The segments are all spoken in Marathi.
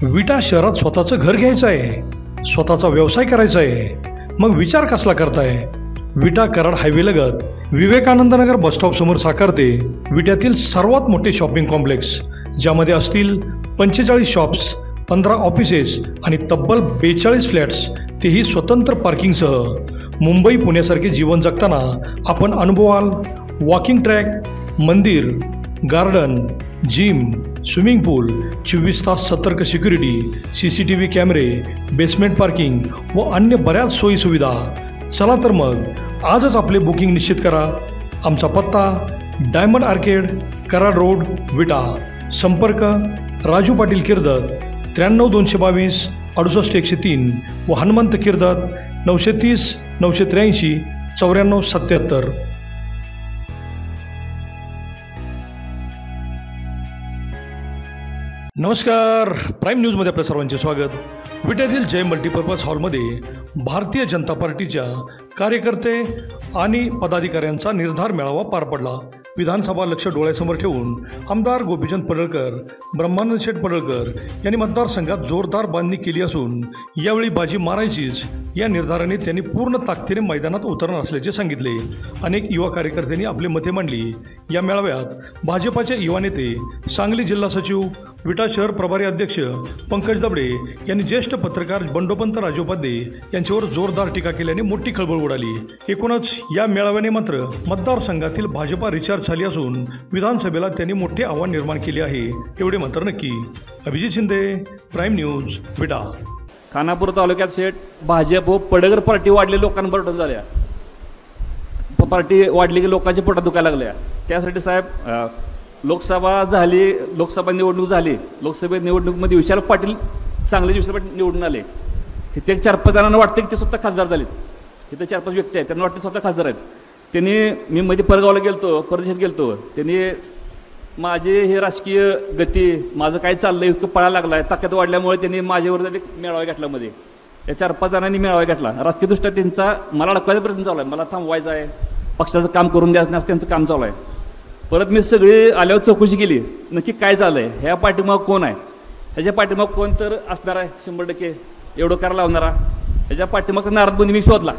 विटा शहरात स्वतःचं घर घ्यायचं आहे, स्वतःचा व्यवसाय करायचा आहे, मग विचार कसला करताय? विटा कराड हायवे लगत विवेकानंद नगर बसस्टॉप समोर साकारते विट्यातील सर्वात मोठे शॉपिंग कॉम्प्लेक्स, ज्यामध्ये असतील 45 शॉप्स, 15 ऑफिसेस आणि तब्बल 42 फ्लॅट्स, तेही स्वतंत्र पार्किंगसह. मुंबई पुण्यासारखे जीवन जगताना आपण अनुभवाल वॉकिंग ट्रॅक, मंदिर, गार्डन, जिम, स्विमिंग पूल, 24 तास सतर्क सिक्युरिटी, CCTV कॅमेरे, बेसमेंट पार्किंग व अन्य बऱ्याच सोयीसुविधा. चला तर मग आजच आपले बुकिंग निश्चित करा. आमचा पत्ता डायमंड आर्केड, कराड रोड, विटा. संपर्क राजू पाटील किर्दत 93 222 68 103 व हनुमंत किर्दत 930 983 94 77. नमस्कार, प्राईम न्यूजमध्ये आपल्या सर्वांचे स्वागत. विट्यातील जय मल्टीपर्पज हॉलमध्ये भारतीय जनता पार्टीच्या कार्यकर्ते आणि पदाधिकाऱ्यांचा निर्धार मेळावा पार पडला. विधानसभा लक्ष डोळ्यासमोर ठेवून आमदार गोपीचंद पडळकर, ब्रह्मानंद शेठ पडळकर यांनी मतदारसंघात जोरदार बांधणी केली असून यावेळी बाजी मारायचीच या निर्धाराने त्यांनी पूर्ण ताकदीने मैदानात उतरणार असल्याचे सांगितले. अनेक युवा कार्यकर्त्यांनी आपली मते मांडली. या मेळाव्यात भाजपाचे युवा नेते, सांगली जिल्हा सचिव, विटा शहर प्रभारी अध्यक्ष पंकज दबडे यांनी ज्येष्ठ पत्रकार बंडोपंत राजोपाध्ये यांच्यावर जोरदार टीका केल्याने मोठी खळबळ उडाली. एकूणच या मेळाव्याने मात्र मतदारसंघातील भाजपा रिचार्ज झाली असून विधानसभेला त्यांनी मोठे आव्हान निर्माण केले आहे, एवढे मात्र नक्की. अभिजित शिंदे, प्राईम न्यूज, विटा. खानापूर तालुक्यात शेठ भाजप व पडळकर पार्टी वाढली, लोकांबरोबर झाल्या. पार्टी वाढली की लोकांच्या पोटात दुखायला लागल्या. त्यासाठी साहेब लोकसभा झाली, लोकसभा निवडणूक झाली. लोकसभा निवडणूकमध्ये विशाल पाटील, सांगलीचे विशाल पाटील निवडून आले. इथे 4-5 जणांना वाटते की ते स्वतः खासदार झालेत. इथे 4-5 व्यक्ती आहेत, त्यांना वाटते स्वतः खासदार आहेत. त्यांनी, मी मध्ये परगावला गेलतो, परदेशात गेलतो, त्यांनी माझे हे राजकीय गती, माझं काय चाललंय इतकं पळायला लागलाय, ताकद वाढल्यामुळे त्यांनी माझ्यावर एक मेळावा घेतला. मध्ये या 4-5 जणांनी मेळावा घेतला. राजकीयदृष्ट्या त्यांचा मला अडकवायचा प्रयत्न चालू आहे, मला थांबवायचा आहे, पक्षाचं काम करून द्यायचं नाही, त्यांचं काम चालू आहे. परत मी सगळी आल्यावर चौकशी केली, नक्की काय झालं आहे, ह्या पाठीमाग कोण आहे, ह्याच्या पाठीमाग कोण तर असणार आहे 100%, एवढं करायला लावणारा. ह्याच्या पाठीमागचा नारदबंदी मी शोधला.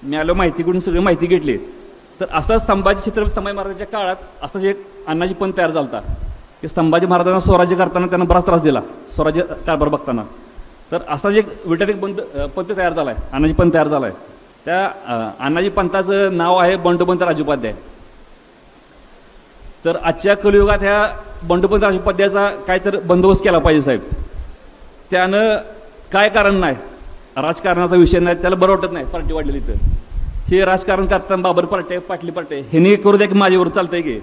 मी आलो, माहिती करून सगळी माहिती घेतली. तर असाच संभाजी छत्रपती महाराजांच्या काळात असाच एक अण्णाजी पंथ तयार झाला की संभाजी महाराजांना स्वराज्य करताना त्यांना बराच त्रास दिला, स्वराज्य कारभार बघताना. तर असाच एक विट्यात एक पंथ तयार झाला आहे, अण्णाजी पंथ तयार झाला आहे. त्या अण्णाजी पंथाचं नाव आहे बंडोपंत राजोपाध्याय. तर आजच्या कलियुगात ह्या बंडोपंत राजोपाध्यायाचा काय तर बंदोबस्त केला पाहिजे साहेब. त्यानं काय कारण नाही, राजकारणाचा विषय नाही, त्याला बरं वाटत नाही पार्टी वाढलेली. तर हे राजकारण करताना बाबर पार्टी, पाटली पार्टी, ह्याने करू द्या की माझ्यावर चालतंय की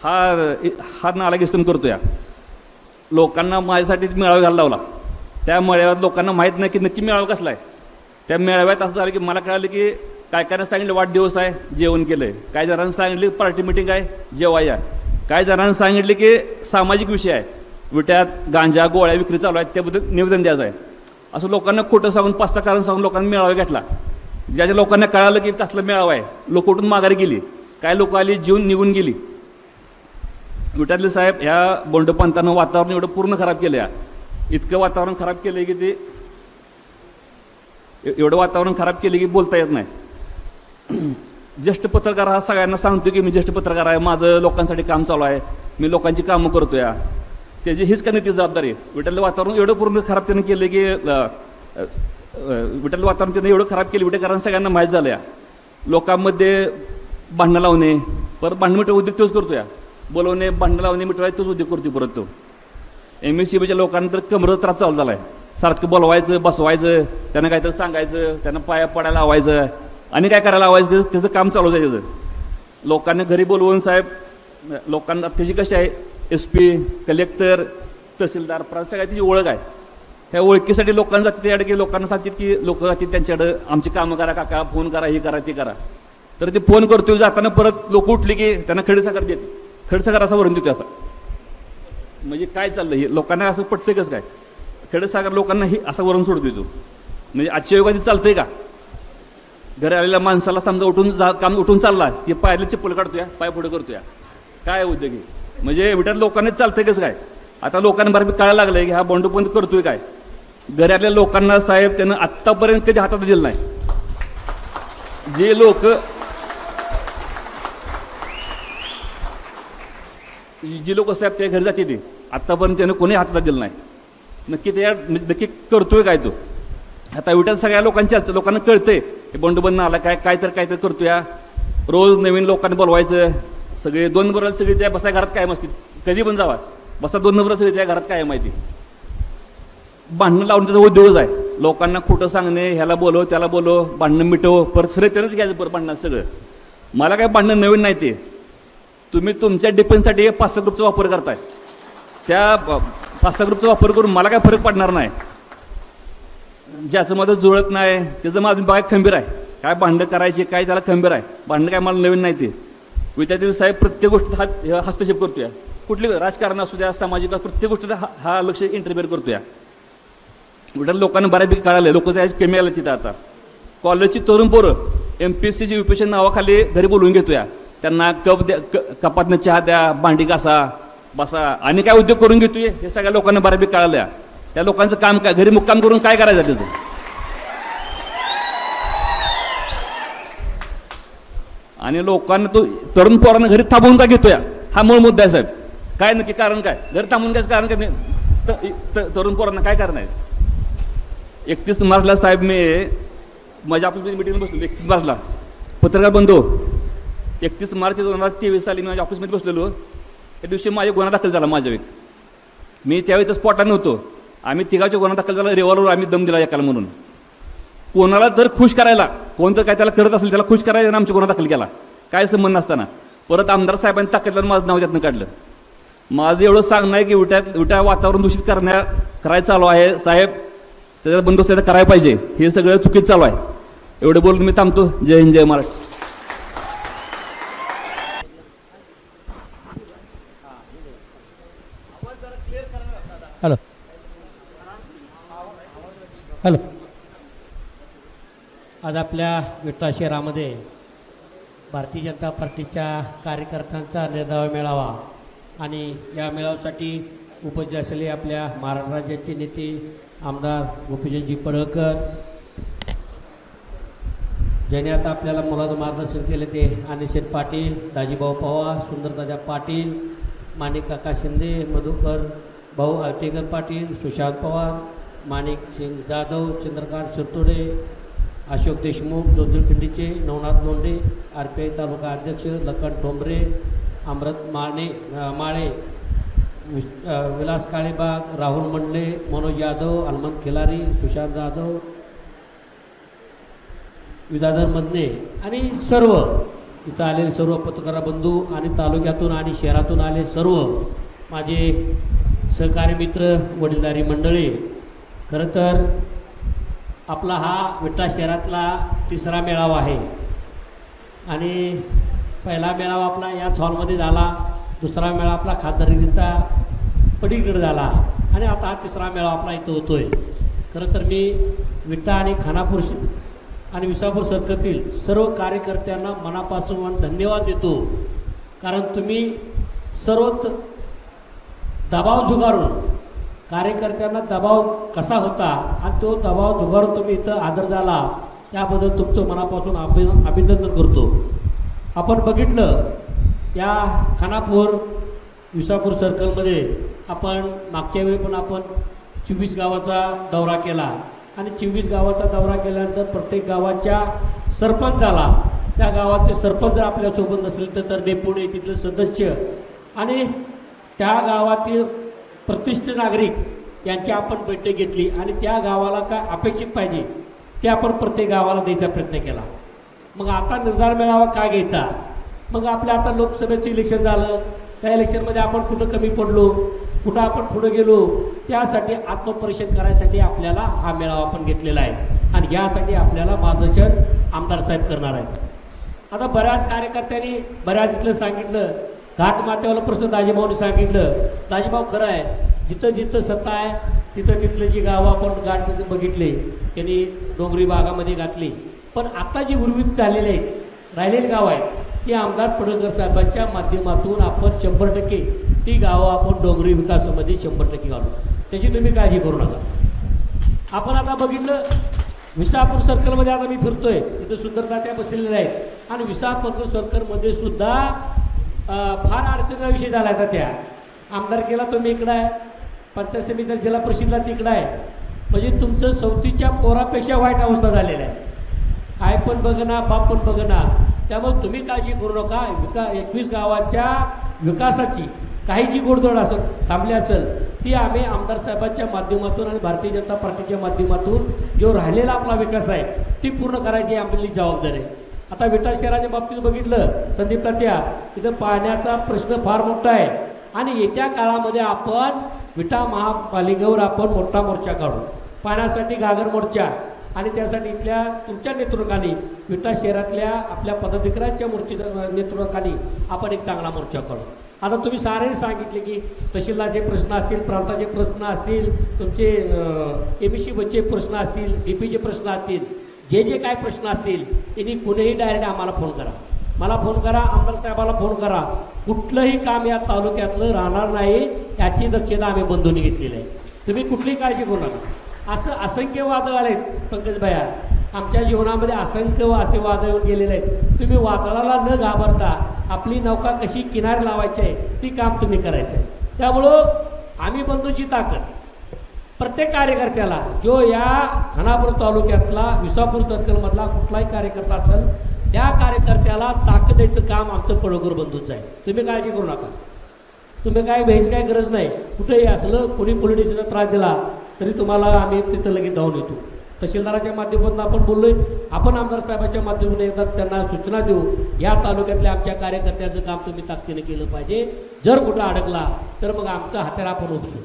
हा नालायक इस्तेम करतोय. लोकांना माझ्यासाठी मेळावा घालायला लावला. त्या मेळाव्यात लोकांना माहीत नाही की नक्की मेळावा कसला आहे. त्या मेळाव्यात असं झालं की मला कळालं की काय काय सांगितलं वाढदिवस आहे, जेवण केलंय. काय जणांना सांगितले पार्टी मिटिंग आहे, जेवाया. काय जणांना सांगितले की सामाजिक विषय आहे, विट्यात गांजा गोळ्या विक्री चालू आहेत, त्याबद्दल निवेदन द्यायचं आहे. असं लोकांना खोटं सांगून, 5 कारण सांगून लोकांनी मेळावा घेतला. ज्या लोकांना कळालं की कसला मेळावा आहे, लोक उठून माघारी गेली. काय लोक आली, जीवन निघून गेली. विट्यातले साहेब ह्या बंडोपंतानं वातावरण एवढं पूर्ण खराब केलं, इतकं वातावरण खराब केलं की ते एवढं वातावरण खराब केलं की बोलता येत नाही. ज्येष्ठ पत्रकार हा सगळ्यांना सांगतो की मी ज्येष्ठ पत्रकार आहे, माझं लोकांसाठी काम चालू आहे, मी लोकांची कामं करतोय. त्याची हीच का नाही ती जबाबदारी. विट्यातलं वातावरण एवढं पूर्ण खराब त्यानं केलं की विट्यातलं वातावरण त्यानं एवढं खराब केलं, विट्याकरांना सगळ्यांना माहीत झालं. लोकांमध्ये भांडणं लावणे, परत भांडण मिटवा उद्योग तोच करतोय. बोलवणे, भांडणं लावणे, मिटवाय तोच उद्योग करतोय. परत तो MSCBच्या लोकांना तर कमरं त्रास चालू झाला आहे. सारखं बोलवायचं, बसवायचं, त्यांना काहीतरी सांगायचं, त्यांना पाया पडायला लावायचं आणि काय करायला लावायचं, त्याचं काम चालू आहे. त्याचं लोकांना घरी बोलवून साहेब, लोकांना त्याची कशी आहे, SP, कलेक्टर, तहसीलदार, सगळ्या त्याची ओळख आहे. ह्या ओळखीसाठी लोकांना जाते त्याच्याकडे की लोकांना सांगतात की लोक जातील त्यांच्याकडं, आमची कामं करा काका, फोन करा, हे करा ते करा. तर ते फोन करतो, जाताना परत लोक उठली की त्यांना खडीसाखर देत, खडीसाखर असा वरून देतो. असा म्हणजे काय चाललं हे लोकांना असं पटतं कसं काय, खडीसाखर लोकांना ही असं वरून सोडतो तो. म्हणजे आजच्या युगात चालतंय का? घरी आलेल्या माणसाला समजा उठून चालला की पायाला चप्पल काढतोय, पाय पुढे करतोय, काय उद्योग? म्हणजे विट्यात लोकांना चालतंय कसं काय? आता लोकांना बऱ्यापैकी कळायला लागलंय की हा बंडू पंत करतोय काय. घरातल्या लोकांना साहेब त्यानं आत्तापर्यंत कधी हातात दिलं नाही. जे लोक साहेब त्या घरी जाते ते आत्तापर्यंत त्यानं कोणी हातात दिलं नाही. नक्की करतोय काय तो. आता विटात सगळ्या लोकांना कळतंय हे बंडू बंद आला काय तर करतोय. रोज नवीन लोकांना बोलवायचं. सगळे 2 नंबरला सगळे त्या बसा घरात कायम असतील. कधी पण जावा बसा 2 नंबरला सगळे त्या घरात कायम माहिती. भांडणं लावून त्याचा उद्योगच आहे. लोकांना खोटं सांगणे, ह्याला बोलव त्याला बोलव, भांडणं मिटव, परत सगळे त्यानंच घ्यायचं परत भांडणं सगळं. मला काय भांडणं नवीन नाही ते. तुम्ही तुमच्या डिफेन्ससाठी 5-6 ग्रुपचा वापर करताय. त्या 5-6 ग्रुपचा वापर करून मला काय फरक पडणार नाही. ज्याचं माझं जुळत नाही त्याचं माझं बाय खंबीर आहे. काय भांडणं करायची काय त्याला खंबीर आहे. भांडणं काय मला नवीन नाही ते. विद्यार्थी साहेब प्रत्येक गोष्टीत हस्तक्षेप करतोय. कुठली राजकारण असू द्या, सामाजिक, प्रत्येक गोष्टीत हा लक्ष इंटरफेअर करतोय. विटात लोकांना बऱ्यापैकी कळालं. लोक कमी आलं तिथं. आता कॉलेजची तरुण पोरं MPSCची UPSC नावाखाली घरी बोलवून घेतोय. त्यांना कपातनं चहा द्या, भांडी घासा, बसा आणि काय उद्योग करून घेतोय हे सगळ्या लोकांना बऱ्यापैकी कळालं. त्या लोकांचं काम काय, घरी मुक्काम करून काय करायचं त्याचं. आणि लोकांना तो तरुण पोरांना घरी थांबवून का घेतोय हा मूळ मुद्दा आहे साहेब. काय नक्की कारण काय. घरी थांबवून घ्यायचं कारण काय. तरुण पोरांना काय कारण आहे. 31 मार्चला साहेब मी माझ्या ऑफिसमध्ये मिटिंगला बसलो. 31 मार्चला पत्रकार बंधू 31 मार्च 2023 साली मी माझ्या ऑफिसमध्ये बसलेलो. त्या दिवशी माझा गुन्हा दाखल झाला माझ्या एक. मी त्यावेळेस स्पॉटात नव्हतो. आम्ही तिघाच्या गुन्हा दाखल झाला. रिव्हॉल्वर आम्ही दम दिला एकाला म्हणून. कोणाला तर खुश करायला, कोण तर काय त्याला करत असेल त्याला खुश करायला आमच्या गुन्हा दाखल केला. काय संबंध नसताना परत आमदार साहेबांनी ताकदला माझं नाव त्यातनं काढलं. माझं एवढं सांगणं आहे की विटा वातावरण दूषित करायचं चालू आहे साहेब. त्याचा बंदोबस्त करायला पाहिजे. हे सगळं चुकीचं चालू आहे. एवढं बोलून मी थांबतो. जय हिंद, जय महाराष्ट्र. Hello hello. आज आपल्या विटा शहरामध्ये भारतीय जनता पार्टीच्या कार्यकर्त्यांचा निर्धाव मेळावा आणि या मेळाव्यासाठी उपस्थित असलेले आपल्या महाराष्ट्र राज्याचे नेते आमदार गोपीचंदजी पडळकर, ज्याने आता आपल्याला मुलाचं मार्गदर्शन केले ते अनिशेठ पाटील, दाजीभाऊ पवार, सुंदरदादा पाटील, माणिक काका शिंदे, मधुकर भाऊ आळतेकर पाटील, सुशांत पवार, माणिक सिंग जाधव, चंद्रकांत शिरतोडे, अशोक देशमुख, जोंधळखिंडीचे नवनाथ लोंढे, RPI तालुका अध्यक्ष लखन ठोंबरे, अमृत माळे, विलास काळेबाग, राहुल मंडले, मनोज यादव, हनुमंत खिलारी, सुशांत जाधव, विद्याधर मदने आणि सर्व इथं आलेले सर्व पत्रकार बंधू आणि तालुक्यातून आणि शहरातून आले सर्व माझे सहकारी मित्र, वडीलधारी मंडळी. खरं तर आपला हा विटा शहरातला 3रा मेळावा आहे आणि पहिला मेळावा आपला याच हॉलमध्ये झाला. 2रा मेळावा आपला खासदारकीचा पलीकडे झाला आणि आता हा 3रा मेळावा आपला इथं होतो आहे. खरं तर मी विटा आणि खानापूर आणि विसापूर सर्कलतील सर्व कार्यकर्त्यांना मनापासून धन्यवाद देतो. कारण तुम्ही सर्व दबाव झुगारून कार्यकर्त्यांना दबाव कसा होता आणि तो दबाव झुगारून तुम्ही इथं आदर झाला त्याबद्दल तुमचं मनापासून अभिनंदन करतो. आपण बघितलं या खानापूर विसापूर सर्कलमध्ये आपण मागच्या वेळी पण आपण 24 गावाचा दौरा केला आणि 24 गावाचा दौरा केल्यानंतर प्रत्येक गावाच्या सरपंचाला त्या गावाचे सरपंच जर आपल्यासोबत नसले तर डेपुटी तिथले सदस्य आणि त्या गावातील प्रतिष्ठित नागरिक यांची आपण बैठक घेतली आणि त्या गावाला काय अपेक्षित पाहिजे ते आपण प्रत्येक गावाला द्यायचा प्रयत्न केला. मग आता निर्धार मेळावा काय घ्यायचा. मग आपल्या आता लोकसभेचं इलेक्शन झालं. त्या इलेक्शनमध्ये आपण कुठं कमी पडलो, कुठं आपण पुढं गेलो, त्यासाठी आत्मपरीक्षण करायसाठी आपल्याला हा मेळावा आपण घेतलेला आहे आणि यासाठी आपल्याला मार्गदर्शन आमदार साहेब करणार आहेत. आता बऱ्याच कार्यकर्त्यांनी बऱ्याच इथलं सांगितलं. घाट माथ्यावाला प्रश्न दाजीभाऊने सांगितलं. दाजीभाऊ खरं आहे, जिथं जिथं सत्ता आहे तिथं तिथलं जी गावं आपण घाट बघितले त्यांनी डोंगरी भागामध्ये घातली. पण आता जी उर्वरित झालेले आहेत राहिलेले गाव आहेत हे आमदार पडळकर साहेबांच्या माध्यमातून आपण 100% ती गावं आपण डोंगरी विकासामध्ये 100% घालू, त्याची तुम्ही काळजी करू नका. आपण आता बघितलं विसापूर सर्कलमध्ये, आता मी फिरतोय तिथं सुंदर तात्या बसलेल्या आहेत आणि विसापूर सर्कलमध्ये सुद्धा फार अडचणीचा विषय झाला आहे. त्या आमदारकीला तुम्ही इकडं आहे, पंचायत समिती जिल्हा परिषदला तिकडं आहे, म्हणजे तुमचं 34च्या पोरापेक्षा वाईट अवस्था झालेली आहे. आई पण बघना बाप पण बघना. त्यामुळे तुम्ही काळजी करू नका. 21 गावाच्या विकासाची काही जी गोडधोड असेल थांबली असेल ती आम्ही आमदार साहेबांच्या माध्यमातून आणि भारतीय जनता पार्टीच्या माध्यमातून जो राहिलेला आपला विकास आहे ती पूर्ण करायची आपली जबाबदारी आहे. आता विटा शहराच्या बाबतीत बघितलं संदीप तात्या, तिथं पाण्याचा प्रश्न फार मोठा आहे आणि येत्या काळामध्ये आपण विटा महापालिकेवर आपण मोठा मोर्चा काढू, पाण्यासाठी घागर मोर्चा, आणि त्यासाठी इथल्या तुमच्या नेतृत्वाखाली विटा शहरातल्या आपल्या पदाधिकाऱ्यांच्या नेतृत्वाखाली आपण एक चांगला मोर्चा काढू. आता तुम्ही सारे सांगितले की तहसीलदारचे प्रश्न असतील, प्रांताचे प्रश्न असतील, तुमचे एबीसी बच्चे प्रश्न असतील, डीपीचे प्रश्न असतील, जे जे काय प्रश्न असतील त्यांनी कुणीही डायरेक्ट आम्हाला फोन करा, मला फोन करा, आमदार साहेबाला फोन करा. कुठलंही काम या तालुक्यातलं राहणार नाही याची दक्षता आम्ही बंधूंनी घेतलेली आहे. तुम्ही कुठलीही काळजी करू नका. असं असंख्य वादळ आलेत पंकज भैया, आमच्या जीवनामध्ये असंख्य असे वादळ येऊन गेलेले आहेत. तुम्ही वादळाला न घाबरता आपली नौका कशी किनारी लावायची आहे ती काम तुम्ही करायचं आहे. त्यामुळं आम्ही बंधूंची ताकद प्रत्येक कार्यकर्त्याला, जो या खानापूर तालुक्यातला विसापूर सर्कलमधला कुठलाही कार्यकर्ता असेल त्या कार्यकर्त्याला ताकद द्यायचं काम आमचं पडोकर बंधूंचं आहे. तुम्ही काळजी करू नका. तुम्ही काय भ्यायची काय गरज नाही. कुठेही असलं कोणी पोलिटिक्सचा त्रास दिला तरी तुम्हाला आम्ही तिथं लगेच धावून येतो. तहसीलदाराच्या माध्यमातून आपण बोललोय, आपण आमदार साहेबांच्या माध्यमातून एकदा त्यांना सूचना देऊ, या तालुक्यातल्या आमच्या कार्यकर्त्याचं काम तुम्ही ताकदीने केलं पाहिजे. जर कुठं अडकला तर मग आमचा हातार आपण उपसू.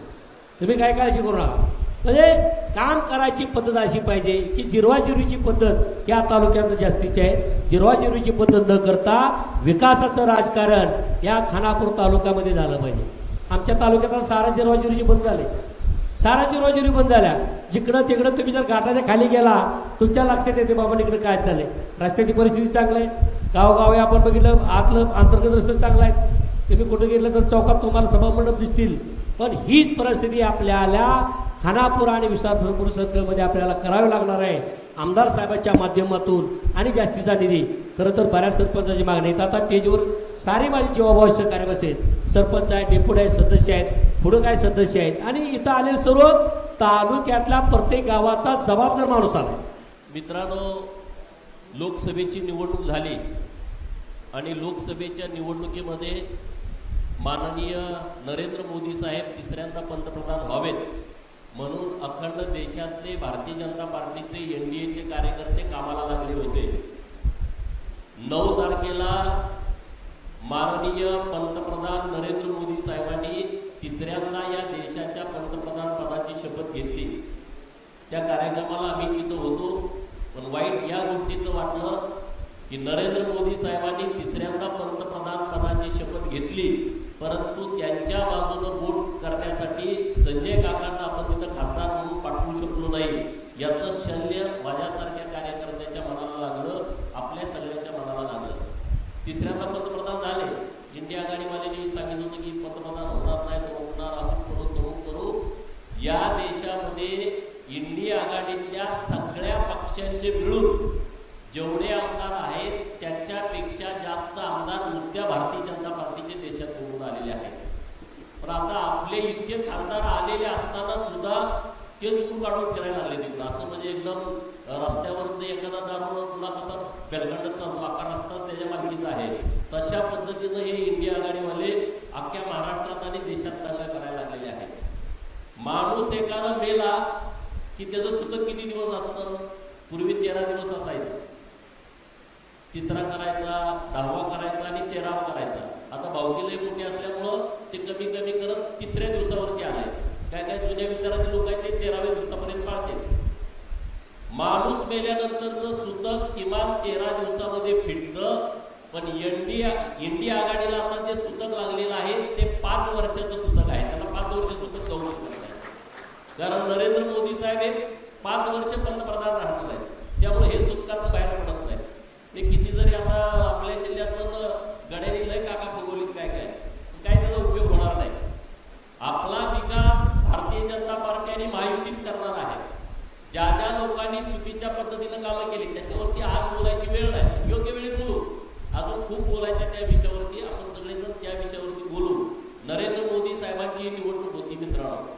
तुम्ही काय काळजी करू नका. म्हणजे काम करायची पद्धत अशी पाहिजे की जिरवाजिरवीची पद्धत या तालुक्यामध्ये जास्तीची आहे. जिरवाजिरवीची पद्धत न करता विकासाचं राजकारण या खानापूर तालुक्यामध्ये झालं पाहिजे. आमच्या तालुक्यात सारा जिरवाजिरवीची बंद झाले, सारा जिरवाजिरवी बंद झाल्या. जिकडं तिकडं तुम्ही जर घाटाच्या खाली गेला तुमच्या लक्षात येते बाबा इकडे काय चाललंय. रस्त्याची परिस्थिती चांगली आहे, गावोगावी आपण बघितलं आतलं अंतर्गत रस्ते चांगला आहे. तुम्ही कुठे गेलं तर चौकात तुम्हाला सभामंडप दिसतील. पण हीच परिस्थिती आपल्याला खानापूर आणि विसापूर सर्कलमध्ये आपल्याला करावी लागणार आहे आमदार साहेबांच्या माध्यमातून आणि जास्तीचा निधी. खरं तर बऱ्याच सरपंचाची मागणी आहेत. आता स्टेजवर सारी माझी जीवाभाव सहकार्य बसेल, सरपंच आहेत, डेप्युटी आहेत, सदस्य आहेत, पुढं काय सदस्य आहेत आणि इथं आलेले सर्व तालुक्यातल्या प्रत्येक गावाचा जबाबदार माणूस आला. मित्रांनो, लोकसभेची निवडणूक झाली आणि लोकसभेच्या निवडणुकीमध्ये माननीय नरेंद्र मोदी साहेब तिसऱ्यांदा पंतप्रधान व्हावेत म्हणून अखंड देशातले भारतीय जनता पार्टीचे NDAचे कार्यकर्ते कामाला लागले होते. 9 तारखेला माननीय पंतप्रधान नरेंद्र मोदी साहेबांनी तिसऱ्यांदा या देशाच्या पंतप्रधान पदाची शपथ घेतली. त्या कार्यक्रमाला आम्ही तिथं होतो. पण वाईट या गोष्टीचं वाटलं की नरेंद्र मोदी साहेबांनी तिसऱ्यांदा पंतप्रधान पदाची शपथ घेतली, परंतु त्यांच्या बाजूनं वोट करण्यासाठी संजय काकांना आपण तिथं खासदार म्हणून पाठवू शकलो नाही. याचं शल्य माझ्यासारख्या कार्यकर्त्याच्या मनाला लागलं, आपल्या सगळ्यांच्या मनाला लागलं. तिसऱ्यांदा पंतप्रधान झाले. इंडिया आघाडीवाल्यांनी सांगितलं होतं की पंतप्रधान होणार नाही, तो होणार, आपण करू. या देशामध्ये इंडिया आघाडीतल्या सगळ्या पक्षांचे मिळून जेवढे आमदार आहेत त्याच्यापेक्षा जास्त आमदार नुसत्या भारतीय जनता पार्टीचे देशात निवडून आलेले आहेत. पण आता आपले इतके खासदार आलेले असताना सुद्धा तेच गुण काढून फिरायला लागले तिकडं. असं म्हणजे एकदम रस्त्यावर एखादा दारू पुन्हा कसा बेलखंडचा आकार असतात त्याच्या मालकीचा आहे, तशा पद्धतीनं हे इंडिया आघाडीवाले अख्ख्या महाराष्ट्रात आणि देशात दंगा करायला लागलेले आहेत. माणूस एखादा मेला की त्याचं सूचक किती दिवस असतं? पूर्वी 13 दिवस असायचं. तिसरा करायचा, 10वा करायचा आणि 13वा करायचा. आता भावकीलही मोठी असल्यामुळं ते कमी कमी करत 3ऱ्या दिवसावरती आले. काय काय जुन्या विचाराचे लोक आहेत ते 13व्या दिवसापर्यंत पाळते. माणूस मेल्यानंतरचं सूतक किमान 13 दिवसामध्ये फिटतं. पण इंडिया आघाडीला आता जे सूतक लागलेलं आहे ते 5 वर्षाचं सूतक आहे. त्याला 5 वर्ष सूतक जाऊ शकत नाही, कारण नरेंद्र मोदी साहेब हे 5 वर्ष पंतप्रधान राहणार आहेत. त्यामुळे हे सूतकात बाहेर पडत नाही. ते किती जरी आता आपल्या जिल्ह्यातून गड्याने लय काका फुगवलीत काय त्याचा उपयोग होणार नाही. केली, त्याच्यावरती आज बोलायची वेळ नाही, योग्य वेळी बोलू. अजून खूप बोलायचं त्या विषयावरती, आपण सगळेजण त्या विषयावरती बोलू. नरेंद्र मोदी साहेबांची निवडणूक होती मित्रांनो,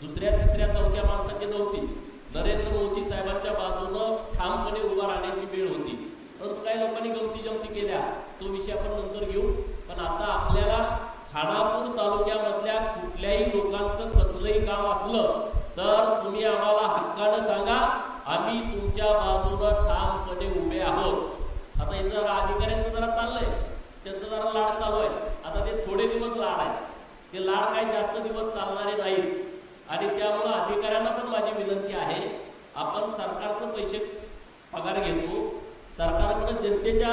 दुसऱ्या तिसऱ्या चौथ्या माणसाची नव्हती. नरेंद्र मोदी साहेबांच्या बाजूनं ठामपणे उभा राहण्याची वेळ होती. परंतु काही लोकांनी गमती जमती केल्या, तो विषय आपण नंतर घेऊ. पण आता आपल्याला खानापूर तालुक्यामधल्या कुठल्याही लोकांचं कसलंही काम असलं तर तुम्ही आम्हाला हक्कानं सांगा, आम्ही तुमच्या बाजूनं ठामपणे उभे आहोत. आता इथं अधिकाऱ्यांचं जरा चाललंय, त्यांचं जरा लाड चालू आहे. आता ते थोडे दिवस लाड आहे, ते लाड काही जास्त दिवस चालणारे नाहीत. आणि त्यामुळं अधिकाऱ्यांना पण माझी विनंती आहे, आपण सरकारचं पैसे पगार घेतो, सरकारकडे जनतेच्या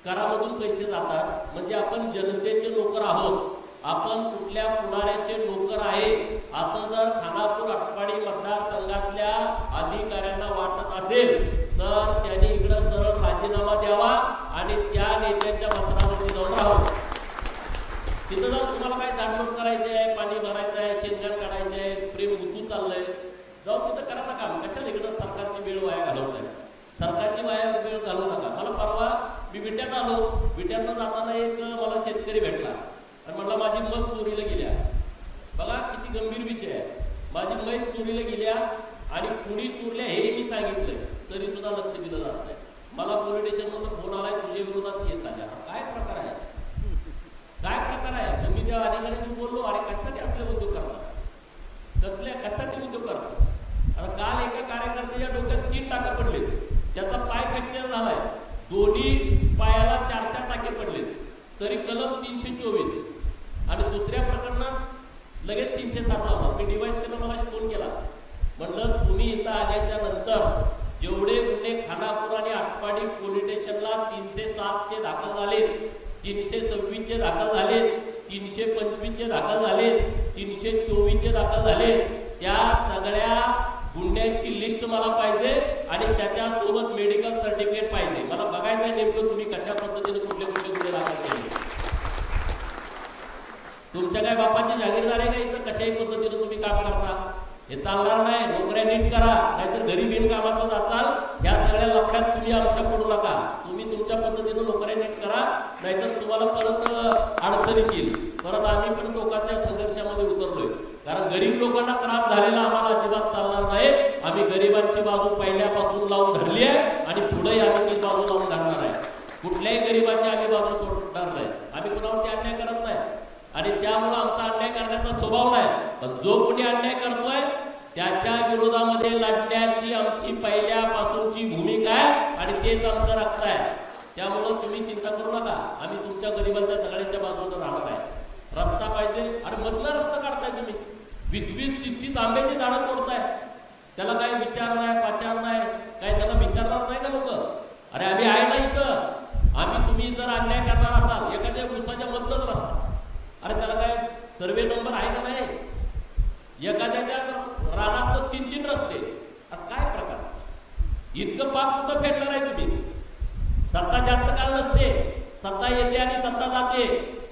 करामधून पैसे जातात, म्हणजे आपण जनतेचे नोकर आहोत, आपण कुठल्या पुढाऱ्याचे नोकर आहे असं जर खानापूर आटपाडी मतदारसंघातल्या अधिकाऱ्यांना वाटत असेल तर त्यांनी इकडं सरळ राजीनामा द्यावा आणि त्या नेत्यांच्या मसनावरती जाऊन राहावं. तिथं जाऊन तुम्हाला काय जाणवत करायचे आहे, पाणी भरायचं आहे, शेणखण काढायचे आहे, प्रेम ऋतू चाललंय, जाऊन तिथं करा ना काम. कशाला इकडं सरकारची वेळ वाया घालवताय, सरकारची वेळ घालवू नका. मला परवा मी विट्यात आलो, विट्यातनं जाताना एक मला शेतकरी भेटला आणि म्हटलं माझी म्हस चोरीला गेल्या. बघा किती गंभीर विषय आहे, माझी म्हैस चोरीला गेल्या आणि कुणी चोरल्या हे मी सांगितलंय तरी सुद्धा लक्ष दिलं जात नाही. मला पोलीस स्टेशनमधून फोन आलाय, तुझ्या विरोधात केस आल्या. काय प्रकार आहे, काय प्रकार आहे? मी त्या अधिकाऱ्यांशी बोललो, अरे कशासाठी असले उद्योग करतात, कशासाठी उद्योग करतात? आता काल एका कार्यकर्त्याच्या डोक्यात 3 टाके पडले, त्याचा पाय फ्रॅक्चर झालाय, दोन्ही पायाला 4-4 टाके पडले, तरी कलम 324. आणि दुसऱ्या प्रकरणात लगेच 307 लावला. मी डिवाइसकडे मला फोन केला, म्हटलं तुम्ही इथं आल्याच्या नंतर जेवढे गुन्हे खानापूर आणि आटपाडी पोलीस स्टेशनला 307चे दाखल झाले, 326चे दाखल झाले, 325चे दाखल झाले, 324चे दाखल झाले, त्या सगळ्या गुन्ह्यांची लिस्ट मला पाहिजे आणि त्याच्यासोबत मेडिकल सर्टिफिकेट पाहिजे. मला बघायचं आहे नेमकं तुम्ही कशा पद्धतीने कुठले गुन्हे दाखल केले. तुमच्या काय बापाची जागीरदार आहे का इथं कशाही पद्धतीने तुम्ही काम करता? हे चालणार नाही. नोकऱ्या नीट करा, नाहीतर घरी बिनकामाचा जाचाल. ह्या सगळ्या लफड्यात तुम्ही आमच्या पडू नका. तुम्ही तुमच्या पद्धतीने नोकऱ्या नीट करा, नाहीतर तुम्हाला परत अडचणीत येईल. परत आम्ही पण लोकांच्या संघर्षामध्ये उतरलोय, कारण गरीब लोकांना त्रास झालेला आम्हाला अजिबात चालणार नाही. आम्ही गरिबांची बाजू पहिल्यापासून लावून धरली आहे आणि पुढेही आम्ही ती बाजू लावून धरणार आहे. कुठल्याही गरिबाची आम्ही बाजू सोडणार नाही. आम्ही कुणावरती अन्याय करत नाही आणि त्यामुळे आमचा अन्याय करण्याचा स्वभाव नाही. पण जो कोणी अन्याय करतोय त्याच्या विरोधामध्ये लढण्याची आमची पहिल्यापासूनची भूमिका आहे आणि तेच आमचं रक्त आहे. त्यामुळं तुम्ही चिंता करू नका, आम्ही तुमच्या गरिबांच्या सगळ्यांच्या बाजूने राहणार आहे. रस्ता पाहिजे, अरे मधला रस्ता काढताय तुम्ही, 20-20-30-30 आंब्याची झाडं तोडताय, त्याला काय विचार नाही, पाचार नाही, काय त्याला विचारणार नाही का लोक? अरे आम्ही आहे ना इथं. आम्ही तुम्ही जर अन्याय करणार असाल एखाद्या उसाच्या मधलंच रस्ता, अरे त्याला काय सर्वे नंबर आहे का नाही? एखाद्याच्या रानात तर 3-3 रस्ते. काय प्रकार? इतकं पाप कुठं फेडणार आहे तुम्ही? सत्ता जास्त काळ नसते, सत्ता येते आणि सत्ता जाते,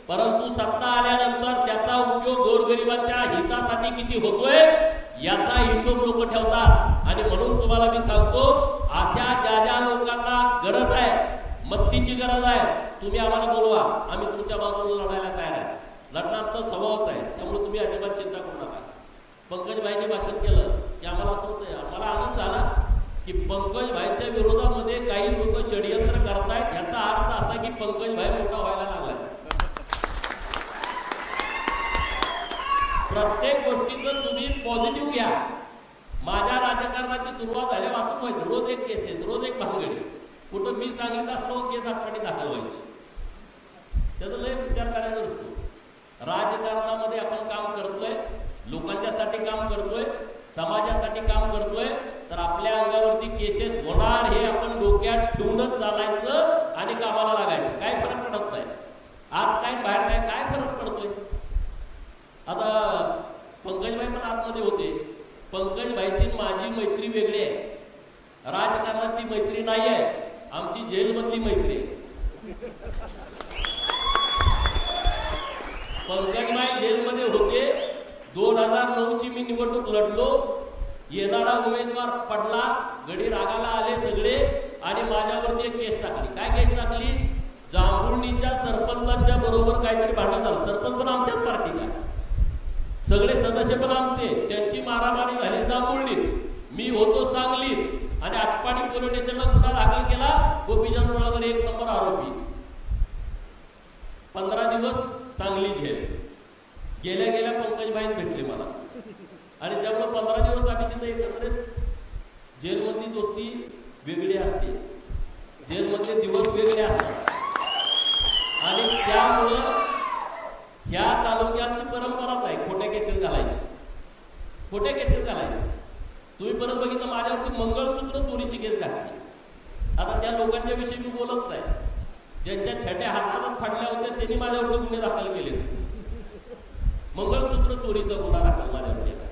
परंतु सत्ता आल्यानंतर त्याचा उपयोग गोरगरिबांच्या हितासाठी किती होतोय याचा हिशोब लोक ठेवतात. आणि म्हणून तुम्हाला मी सांगतो, अशा ज्या लोकांना गरज आहे, मदतीची गरज आहे, तुम्ही आम्हाला बोलवा, आम्ही तुमच्या बाजूला लढायला तयार आहे. लढणं आमचा स्वभावच आहे, त्यामुळे तुम्ही अजिबात चिंता करू नका. पंकज भाईंनी भाषण केलं की आम्हाला असं होतं, मला आनंद झाला की पंकज भाईंच्या विरोधामध्ये काही लोक षडयंत्र करतायत. ह्याचा अर्थ असा की पंकज भाई मोठा व्हायला लागलाय. प्रत्येक गोष्टीचं तुम्ही पॉझिटिव्ह घ्या. माझ्या राजकारणाची सुरुवात झाल्यावर असंच व्हायचं, रोज एक केसेस, रोज एक भानगडी. कुठं मी सांगितलं असलो केस आटपाडी दाखल व्हायची. त्याचा लय विचार करायचा नसतो. राजकारणामध्ये आपण काम करतोय, लोकांच्यासाठी काम करतोय, समाजासाठी काम करतोय, तर आपल्या अंगावरती केसेस होणार हे आपण डोक्यात ठेवूनच चालायचं आणि कामाला लागायचं. काय फरक पडत नाही, आत काय बाहेर काय फरक पडतोय? आता पंकजभाई पण आतमध्ये होते. पंकजभाईची माझी मैत्री वेगळी आहे, राजकारणातली मैत्री नाही आहे, आमची जेलमधली मैत्री आहे. पंकजभाई जेलमध्ये होते. 2009ची मी निवडणूक लढलो, येणारा उमेदवार पडला, गडी रागाला आले सगळे आणि माझ्यावरती एक केस टाकली. काय केस टाकली? जांभुळणीच्या सरपंचांच्या बरोबर काहीतरी भांडण झालं. सरपंच पण आमच्याच पार्टीचा, सगळे सदस्य पण आमचे. त्यांची मारामारी झाली जांभुळणीत. मी होतो सांगलीत आणि आटपाडी पोलीस स्टेशनला गुन्हा दाखल केला. गोपीचंद पडळकर 1 नंबर आरोपी. 15 दिवस सांगली जेल. गेल्या गेल्या पंकजभाई भेटले मला आणि त्यामुळे 15 दिवस आम्ही तिथे एकत्रित. जेलमधली दोस्ती वेगळी असते, जेलमधले दिवस वेगळे असतात आणि त्यामुळं ह्या तालुक्याची परंपराच आहे खोट्या केसेस घालायची, खोट्या केसेस घालायची. तुम्ही परत बघितलं माझ्यावरती मंगळसूत्र चोरीची केस घातली. आता त्या लोकांच्या विषयी मी बोलत नाही. ज्यांच्या छट्या हातात फाडल्या होत्या त्यांनी माझ्यावरती गुन्हे दाखल केले. मंगळसूत्र चोरीचा गुन्हा दाखल माझ्यावर केला.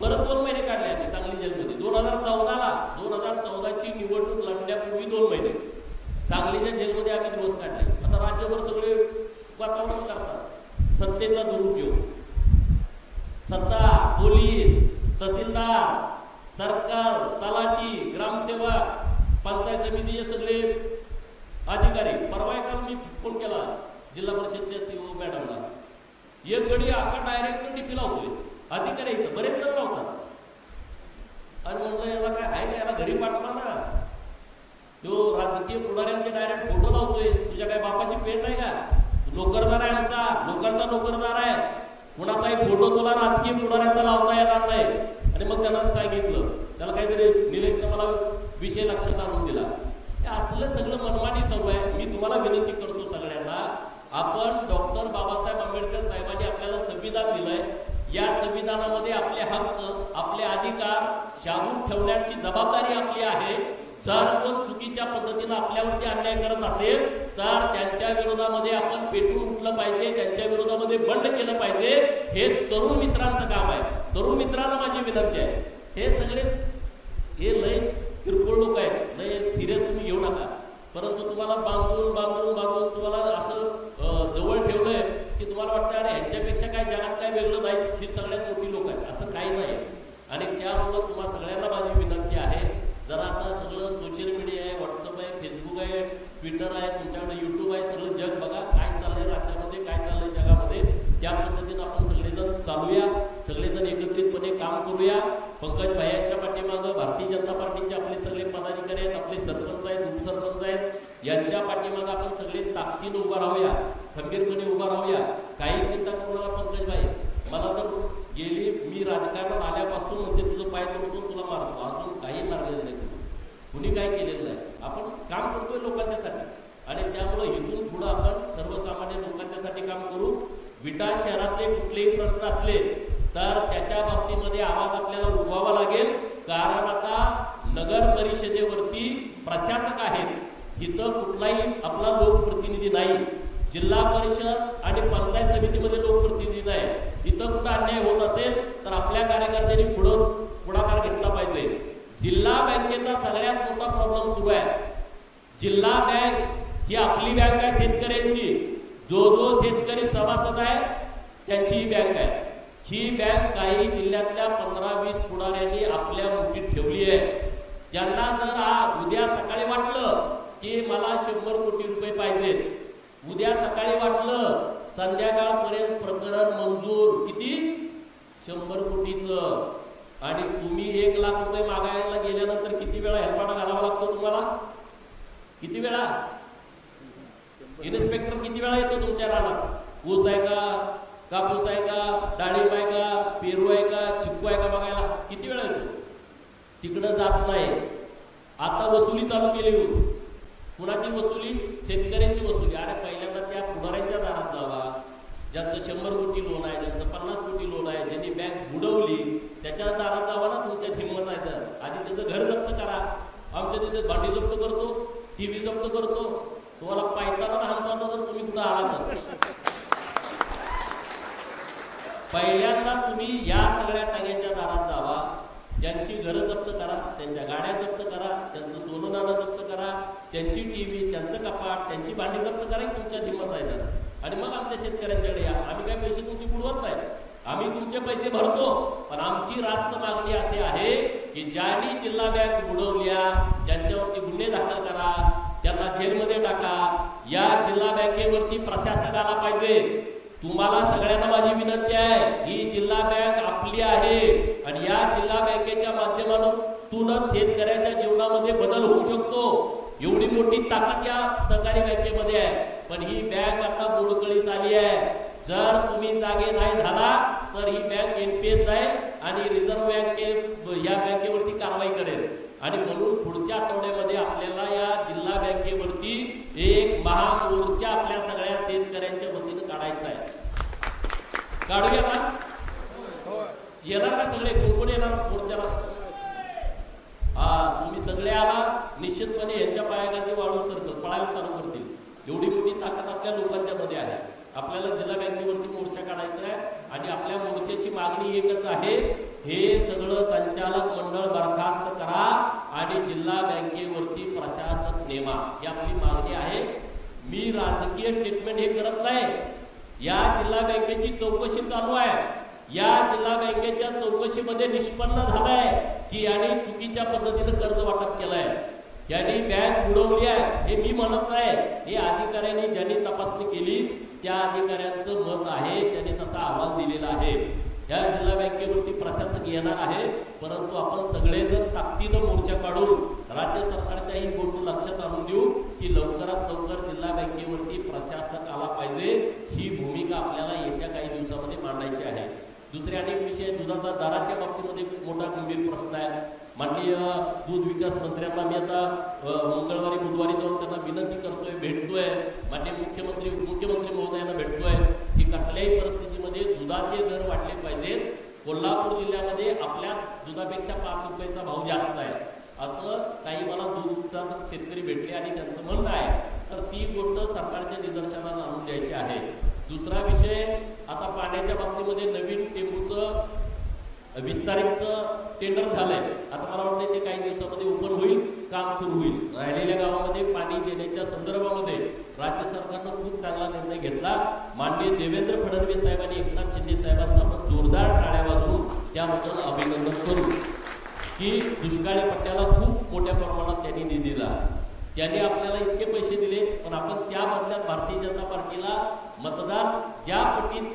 परत 2 महिने काढले आम्ही सांगली जेलमध्ये. 2014ची निवडणूक लढण्यापूर्वी 2 महिने सांगलीच्या जेलमध्ये आम्ही दिवस काढले. आता राज्यभर सगळे वातावरण करतात सत्तेचा दुरुपयोग. सत्ता, पोलीस, तहसीलदार, सरकार, तलाठी, ग्रामसेवक, पंचायत समितीचे सगळे अधिकारी. परवा एका मी फोन केला जिल्हा परिषदच्या सीओ मॅडमला. एक गडी आका डायरेक्ट टीपी लावतोय. अधिकारी इथं बरेच जण लावतात आणि म्हटलं याला काय आहे का, याला घरी पाठवा ना. तो राजकीय पुढाऱ्यांचे डायरेक्ट फोटो लावतोय. तुझ्या काय बापाची पेट नाही का? नोकरदार आहे आमचा, लोकांचा नोकरदार आहे. कुणाचाही फोटो तुला राजकीय पुढाऱ्यांचा लावता येणार नाही. आणि मग त्यांना सांगितलं, त्याला काहीतरी निलेशने मला विषय लक्षात आणून दिला. हे असलं सगळं मनमानी सर्व आहे. मी तुम्हाला विनंती करतो सगळ्यांना, आपण डॉक्टर बाबासाहेब आंबेडकर साहेबांनी आपल्याला संविधान दिलंय. या संविधानामध्ये आपले हक्क, आपले अधिकार शाबूत ठेवण्याची जबाबदारी आपली आहे. जर कोण चुकीच्या पद्धतीनं आपल्यावरती अन्याय करत असेल तर त्यांच्या विरोधामध्ये आपण पेटून उठलं पाहिजे, त्यांच्या विरोधामध्ये बंड केलं पाहिजे. हे तरुण मित्रांचं काम आहे. तरुण मित्रांना माझी विनंती आहे, हे सगळे हे लय किरकोळ लोक आहेत, लय सिरियस तुम्ही घेऊ नका. परंतु तुम्हाला बांधून बांधून बांधून तुम्हाला असं जवळ ठेवलंय की तुम्हाला वाटतं अरे ह्यांच्यापेक्षा काय जगात काय वेगळं नाही, ही सगळ्यात मोठी लोक आहेत. असं काही नाही. आणि त्यामुळं तुम्हाला सगळ्यांना माझी विनंती आहे, जरा आता सगळं सोशल मीडिया आहे, व्हॉट्सअप आहे, फेसबुक आहे, ट्विटर आहे, तुमच्याकडे यूट्यूब आहे, सगळं जग बघा काय चाललंय राज्यामध्ये, काय चाललंय जगामध्ये. त्या पद्धतीनं आपण सगळेजण चालूया, सगळेजण एकत्रितपणे काम करूया. पंकज भाईंच्या पाठीमागं भारतीय जनता पार्टीचे आपले सगळे पदाधिकारी आहेत, आपले सरपंच आहेत, उपसरपंच आहेत, यांच्या पाठीमागं आपण सगळे ताकदीनं उभा राहूया, खंबीरपणे उभा राहूया. काही चिंता करू नका पंकज भाई. मला तर गेली मी राजकारणात आल्यापासून म्हणते तुझं पाय तोडतो, तुला मारतो. अजून काही मारलेलं नाही, कुणी काही केलेलं नाही. आपण काम करतोय लोकांच्यासाठी आणि त्यामुळं इथून पुढं आपण सर्वसामान्य लोकांच्यासाठी काम करू. विटा शहरातले कुठलेही प्रश्न असले तर त्याच्या बाबतीमध्ये आवाज आपल्याला उठवावा लागेल. कारण आता नगर परिषदेवरती प्रशासक आहेत, इथं कुठलाही आपला लोकप्रतिनिधी नाही. जिल्हा परिषद आणि पंचायत समितीमध्ये लोकप्रतिनिधी नाही. तिथं कुठं अन्याय होत असेल तर आपल्या कार्यकर्त्यांनी पुढाकार घेतला पाहिजे. जिल्हा बँकेचा सगळ्यात मोठा प्रॉब्लेम सुरू आहे. जिल्हा बँक ही आपली बँक आहे शेतकऱ्यांची. जो शेतकरी सभासद आहे त्यांची ही बँक आहे. ही बँक काही जिल्ह्यातल्या 15-20 पुढाऱ्यांनी आपल्या मुठीत ठेवली आहे. ज्यांना जर उद्या सकाळी वाटलं की मला 100 कोटी रुपये पाहिजेत, उद्या सकाळी वाटलं संध्याकाळपर्यंत प्रकरण मंजूर किती 100 कोटीचं, आणि तुम्ही 1 लाख रुपये मागायला गेल्यानंतर किती वेळा हेलपाटा घालावा लागतो तुम्हाला? किती वेळा? इन्स्पेक्टर किती वेळा येतो तुमच्या रानात? ऊस आहे का, कापूस आहे का, डाळिंब आहे का, पेरू आहे का, चिक्कू आहे का बघायला किती वेळा येतो? तिकडं जात नाही. आता वसुली चालू केली होती. कुणाची वसुली? शेतकऱ्यांची वसुली. अरे पहिल्यांदा त्या पुढाऱ्यांच्या दारात जावा, ज्यांचं 100 कोटी लोन आहे, ज्यांचं 50 कोटी लोन आहे, ज्यांनी बँक बुडवली त्याच्या दारात जावा ना. तुमच्यात हिंमत आहे तर आधी त्याचं घर जप्त करा. आमच्या तिथे भांडी जप्त करतो, टीव्ही जप्त करतो. तुम्हाला पायताना हाणतो जर तुम्ही कुठं आला तर. पहिल्यांदा तुम्ही या सगळ्या टाग्यांच्या दारात जावा, त्यांची घरं जप्त करा, त्यांच्या गाड्या जप्त करा, त्यांचं सोनं नाणं जप्त करा, त्यांची टीव्ही, त्यांचं कपाट, त्यांची भांडी जप्त करा. तुमच्यात हिंमत आहे तर. आणि मग आमच्या शेतकऱ्यांच्याकडे या. आम्ही काय पैसे तुमची बुडवत नाही, आम्ही तुमचे पैसे भरतो. पण आमची रास्त मागणी अशी आहे की ज्यांनी जिल्हा बँक बुडवल्या त्यांच्यावरती गुन्हे दाखल करा, त्यांना जेलमध्ये टाका. या जिल्हा बँकेवरती प्रशासक आला पाहिजे. तुम्हाला सगळ्यांना माझी विनंती आहे, ही जिल्हा बँक आपली आहे आणि या जिल्हा बँकेच्या माध्यमातूनच शेतकऱ्याच्या जीवनामध्ये बदल होऊ शकतो. एवढी मोठी ताकद या सहकारी बँकेमध्ये आहे. पण ही बँक आता मोडकळीस आली आहे. जर तुम्ही जागे नाही झाला तर ही बँक NPS जाईल आणि रिझर्व्ह बँक या बँकेवरती कारवाई करेल. आणि म्हणून पुढच्या आठवड्यामध्ये आपल्याला या जिल्हा बँकेवरती एक महामोर्चा आपल्या सगळ्या शेतकऱ्यांच्या वतीनं काढायचा आहे. काढूया ना? येणार का सगळे? कोण येणार मोर्चाला? तुम्ही सगळे आला, निश्चितपणे यांच्या पायाखाली वाळू सरकल पळायला चालू करतील. एवढी मोठी ताकद आपल्या लोकांच्या मध्ये आहे. आपल्याला जिल्हा बँकेवरती मोर्चा काढायचा आहे आणि आपल्या मोर्चाची मागणी एकच आहे, हे सगळं संचालक मंडळ बरखास्त करा आणि जिल्हा बँकेवरती प्रशासक नेमा. ही आपली मागणी आहे. मी राजकीय स्टेटमेंट हे करत नाही. या जिल्हा बँकेची चौकशी चालू आहे. या जिल्हा बँकेच्या चौकशीमध्ये निष्पन्न झालंय की याने चुकीच्या पद्धतीने कर्ज वाटप केलंय, यांनी बँक बुडवली आहे. हे मी म्हणत नाही, हे अधिकाऱ्यांनी ज्यांनी तपासणी केली त्या अधिकाऱ्यांचं मत आहे, त्यांनी तसा अहवाल दिलेला आहे. या जिल्हा बँकेवरती प्रशासक येणार आहे, परंतु आपण सगळेजण ताकदीनं मोर्चा काढून राज्य सरकारच्या ही गोष्ट लक्षात आणून देऊ की लवकरात लवकर जिल्हा बँकेवरती प्रशासक आला पाहिजे. ही भूमिका आपल्याला येत्या काही दिवसामध्ये मांडायची आहे. दुसरे अनेक विषय, दुधाचा दराच्या बाबतीमध्ये खूप मोठा गंभीर प्रश्न आहे. माननीय दूध विकास मंत्र्यांना मी आता मंगळवारी बुधवारी जाऊन त्यांना विनंती करतोय, भेटतोय. माननीय मुख्यमंत्री उपमुख्यमंत्री महोदयांना भेटतोय की कसल्याही परिस्थितीमध्ये दुधाचे दर वाढले पाहिजेत. कोल्हापूर जिल्ह्यामध्ये आपल्या दुधापेक्षा 5 रुपयाचा भाव जास्त आहे असं काही मला दूध उत्पादक शेतकरी भेटले आणि त्यांचं म्हणणं आहे. तर ती गोष्ट सरकारच्या निदर्शनाला आणून द्यायची आहे. दुसरा विषय, आता पाण्याच्या बाबतीमध्ये नवीन टेंबूचं विस्तारितचं टेंडर झालंय. आता मला वाटतं ते काही दिवसामध्ये ओपन होईल, काम सुरू होईल. राहिलेल्या गावामध्ये पाणी देण्याच्या संदर्भामध्ये राज्य सरकारनं खूप चांगला निर्णय घेतला. माननीय देवेंद्र फडणवीस साहेब आणि एकनाथ शिंदे साहेबांचा आपण जोरदार टाळ्या वाजवून त्याबद्दल अभिनंदन करू की दुष्काळी पट्ट्याला खूप मोठ्या प्रमाणात त्यांनी निधी दिला. त्यांनी आपल्याला इतके पैसे दिले, पण आपण त्या बदल्यात भारतीय जनता पार्टीला मतदान ज्या पटीत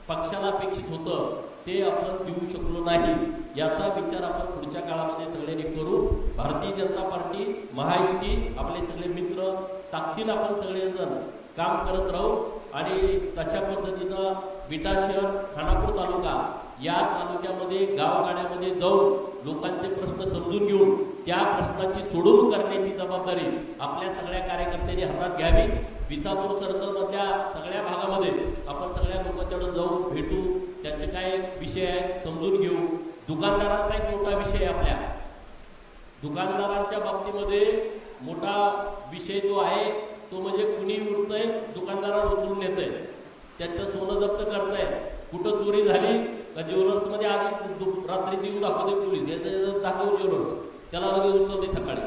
पक्षाला अपेक्षित होतं ते आपण देऊ शकलो नाही. याचा विचार आपण पुढच्या काळामध्ये सगळ्यांनी करू. भारतीय जनता पार्टी, महायुती, आपले सगळे मित्र ताकदीनं आपण सगळेजण काम करत राहू आणि तशा पद्धतीनं विटा शहर, खानापूर तालुका या तालुक्यामध्ये गावगाड्यामध्ये जाऊन लोकांचे प्रश्न समजून घेऊन त्या प्रश्नाची सोडवणूक करण्याची जबाबदारी आपल्या सगळ्या कार्यकर्त्यांनी हातात घ्यावी. विसापूर सर्कलमधल्या सगळ्या भागामध्ये आपण सगळ्या लोकांच्याकडे जाऊन भेटू, त्यांचे काय विषय आहेत समजून घेऊ. दुकानदारांचा एक मोठा विषय आहे. आपल्या दुकानदारांच्या बाबतीमध्ये मोठा विषय जो आहे तो म्हणजे कुणी उठतंय, दुकानदाराला उचलून नेतंय, त्यांचं सोनं जप्त करताय. कुठं चोरी झाली का ज्वेलर्समध्ये आधीच रात्रीची येऊन दाखवते पोलीस, याचं दाखव ज्वेलर्स, त्याला लगेच उचलते सकाळी.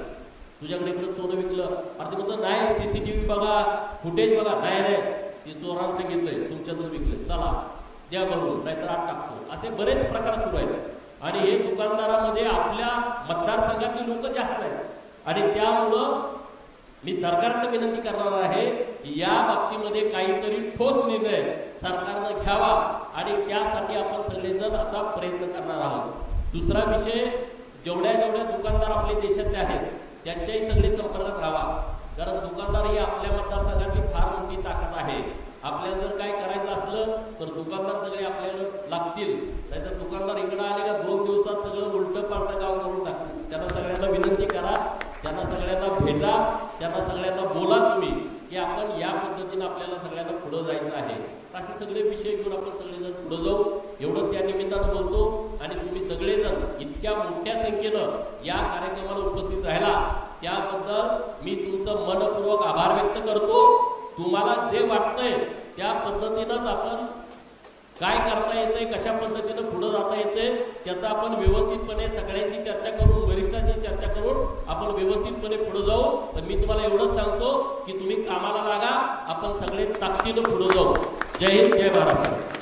तुझ्याकडे इकडं सोनं विकलं, अरे ते म्हणतं नाही CCTV बघा, फुटेज बघा. नाही ते चोरांना सांगितलंय तुमच्यातच विकले, चला द्या भरून, नाहीतर आत टाकतो. असे बरेच प्रकार सुरू आहेत आणि हे दुकानदारामध्ये आपल्या मतदारसंघातील लोक जास्त आहेत आणि त्यामुळं मी सरकारला विनंती करणार आहे की या बाबतीमध्ये काहीतरी ठोस निर्णय सरकारनं घ्यावा आणि त्यासाठी आपण सगळेजण आता प्रयत्न करणार आहोत. दुसरा विषय, जेवढ्या दुकानदार आपल्या देशातले आहेत त्यांच्याही सगळे संपर्कात राहावा, कारण दुकानदार ही आपल्या मतदारसंघातली फार मोठी ताकद आहे. आपल्याला जर काय करायचं असलं तर दुकानदार सगळे आपल्याला लागतील, नाहीतर दुकानदार इकडे आले का 2 दिवसात सगळं उलटं पालटं गाव करून टाकतील. त्यांना सगळ्यांना विनंती करा, त्यांना सगळ्यांना भेटा, त्यांना सगळ्यांना बोला तुम्ही की आपण या पद्धतीने आपल्याला सगळ्यांना पुढं जायचं आहे. असे सगळे विषय घेऊन आपण सगळेजण पुढे जाऊ, एवढंच या निमित्तानं बोलतो. आणि तुम्ही सगळेजण इतक्या मोठ्या संख्येनं या कार्यक्रमाला उपस्थित राहिला त्याबद्दल मी तुमचं मनपूर्वक आभार व्यक्त करतो. तुम्हाला जे वाटतंय त्या पद्धतीनंच आपण काय करता येतंय, कशा पद्धतीनं पुढे जाता येतंय त्याचा आपण व्यवस्थितपणे सगळ्यांशी चर्चा करून, वरिष्ठांची चर्चा करून आपण व्यवस्थितपणे पुढे जाऊ. तर मी तुम्हाला एवढंच सांगतो की तुम्ही कामाला लागा, आपण सगळे ताकदीनं पुढे जाऊ. जय हिंद, जय महाराष्ट्र.